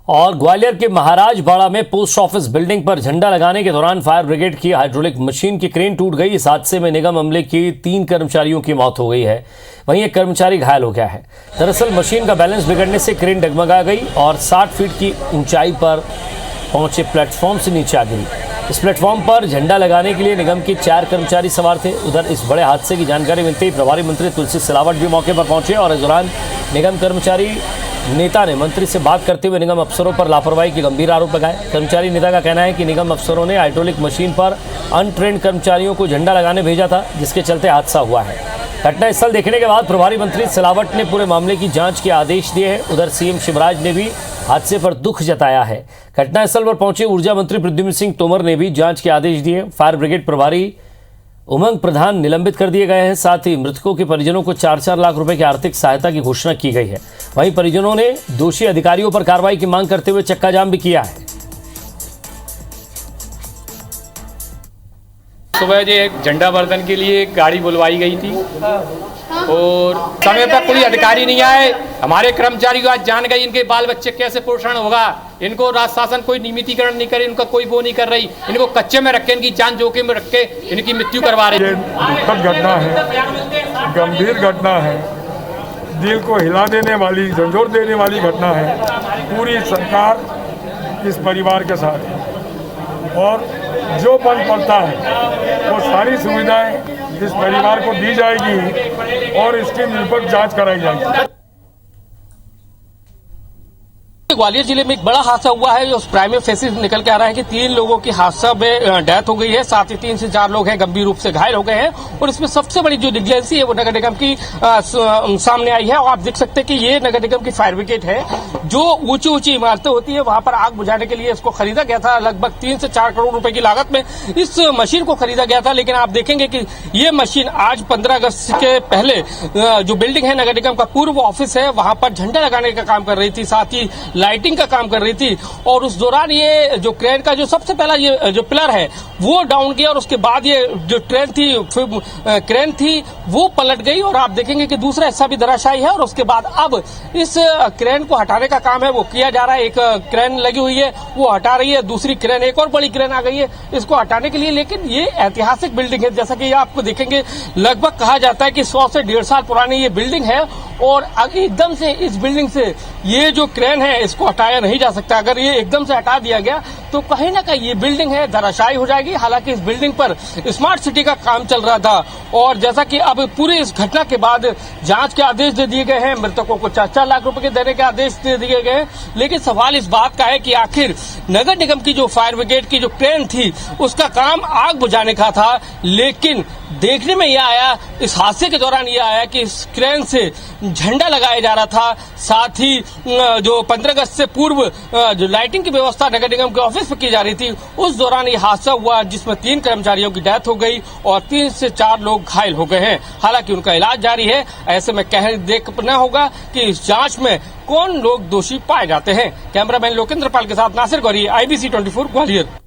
और ग्वालियर के महाराजबाड़ा में पोस्ट ऑफिस बिल्डिंग पर झंडा लगाने के दौरान फायर ब्रिगेड की हाइड्रोलिक मशीन की क्रेन टूट गई। इस हादसे में निगम अमले की 3 कर्मचारियों की मौत हो गई है, वहीं एक कर्मचारी घायल हो गया है। दरअसल मशीन का बैलेंस बिगड़ने से क्रेन डगमगा गई और 60 फीट की ऊंचाई पर पहुंचे प्लेटफॉर्म से नीचे आ गिरी। इस प्लेटफॉर्म पर झंडा लगाने के लिए निगम के 4 कर्मचारी सवार थे। उधर इस बड़े हादसे की जानकारी मिलते ही प्रभारी मंत्री तुलसी सिलावट भी मौके पर पहुंचे और इस दौरान निगम कर्मचारी नेता ने मंत्री से बात करते हुए निगम अफसरों पर लापरवाही के गंभीर आरोप लगाए। कर्मचारी नेता का कहना है कि निगम अफसरों ने हाइड्रोलिक मशीन पर अनट्रेंड कर्मचारियों को झंडा लगाने भेजा था, जिसके चलते हादसा हुआ है। घटनास्थल देखने के बाद प्रभारी मंत्री सिलावट ने पूरे मामले की जांच के आदेश दिए हैं। उधर सीएम शिवराज ने भी हादसे पर दुख जताया है। घटनास्थल पर पहुंचे ऊर्जा मंत्री प्रद्युम्न सिंह तोमर ने भी जांच के आदेश दिए। फायर ब्रिगेड प्रभारी उमंग प्रधान निलंबित कर दिए गए हैं। साथ ही मृतकों के परिजनों को 4-4 लाख रुपए की आर्थिक सहायता की घोषणा की गई है। वहीं परिजनों ने दोषी अधिकारियों पर कार्रवाई की मांग करते हुए चक्का जाम भी किया है। सुबह जो झंडा वर्धन के लिए गाड़ी बुलवाई गई थी और समय पर कोई अधिकारी नहीं आए। हमारे कर्मचारी को आज जान गई इनके बाल बच्चे कैसे पोषण होगा। इनको राज्य शासन कोई नियमितीकरण नहीं करे, इनका कोई वो नहीं कर रही। इनको कच्चे में रख के, इनकी जान जोखिम में रख के इनकी मृत्यु करवा रही। दुखद घटना है, गंभीर घटना है, दिल को हिला देने वाली, झंझोर देने वाली घटना है। पूरी सरकार इस परिवार के साथ है और जो बन पड़ता है वो सारी सुविधाएं इस परिवार को दी जाएगी और इसकी निष्पक्ष जांच कराई जाएगी। ग्वालियर जिले में एक बड़ा हादसा हुआ है। उस प्राइमरी फेसिस निकल के आ रहा है कि 3 लोगों की हादसा में डेथ हो गई है, साथ ही 3 से 4 लोग हैं गंभीर रूप से घायल हो गए हैं। और इसमें सबसे बड़ी जो निगलेंसी है वो नगर निगम की सामने आई है। और आप देख सकते हैं कि ये नगर निगम की फायर ब्रिगेड है। जो ऊंची ऊंची इमारतें होती है वहां पर आग बुझाने के लिए इसको खरीदा गया था। लगभग 3 से 4 करोड़ रुपए की लागत में इस मशीन को खरीदा गया था। लेकिन आप देखेंगे कि ये मशीन आज 15 अगस्त के पहले जो बिल्डिंग है नगर निगम का पूर्व ऑफिस है वहां पर झंडा लगाने का काम कर रही थी, साथ ही लाइटिंग का काम कर रही थी। और उस दौरान ये जो क्रेन का जो सबसे पहला ये जो पिलर है वो डाउन किया और उसके बाद ये जो ट्रेन थी क्रेन थी वो पलट गई। और आप देखेंगे कि दूसरा हिस्सा भी धराशायी है। और उसके बाद अब इस क्रेन को हटाने का काम है वो किया जा रहा है। एक क्रेन लगी हुई है वो हटा रही है, दूसरी क्रेन, एक और बड़ी क्रेन आ गई है इसको हटाने के लिए। लेकिन ये ऐतिहासिक बिल्डिंग है, जैसा कि आपको देखेंगे लगभग कहा जाता है कि 100 से 1.5 साल पुरानी ये बिल्डिंग है। और एकदम से इस बिल्डिंग से ये जो क्रेन है इसको हटाया नहीं जा सकता। अगर ये एकदम से हटा दिया गया तो कहीं ना कहीं ये बिल्डिंग है धराशायी हो जाएगी। हालांकि इस बिल्डिंग पर स्मार्ट सिटी का काम चल रहा था। और जैसा कि अब पूरी इस घटना के बाद जांच के आदेश दे दिए गए हैं, मृतकों को 4-4 लाख रुपए के देने के आदेश दे दिए गए हैं। लेकिन सवाल इस बात का है कि आखिर नगर निगम की जो फायर ब्रिगेड की जो क्रेन थी उसका काम आग बुझाने का था। लेकिन देखने में यह आया, इस हादसे के दौरान यह आया कि इस क्रेन से झंडा लगाया जा रहा था। साथ ही जो 15 अगस्त से पूर्व जो लाइटिंग की व्यवस्था नगर निगम के ऑफिस में की जा रही थी उस दौरान ये हादसा हुआ, जिसमें 3 कर्मचारियों की डेथ हो गई और 3 से 4 लोग घायल हो गए हैं। हालांकि उनका इलाज जारी है। ऐसे में देखना होगा कि इस जांच में कौन लोग दोषी पाए जाते हैं। कैमरामैन लोकेंद्र पाल के साथ नासिर गौरी, IBC 24 ग्वालियर।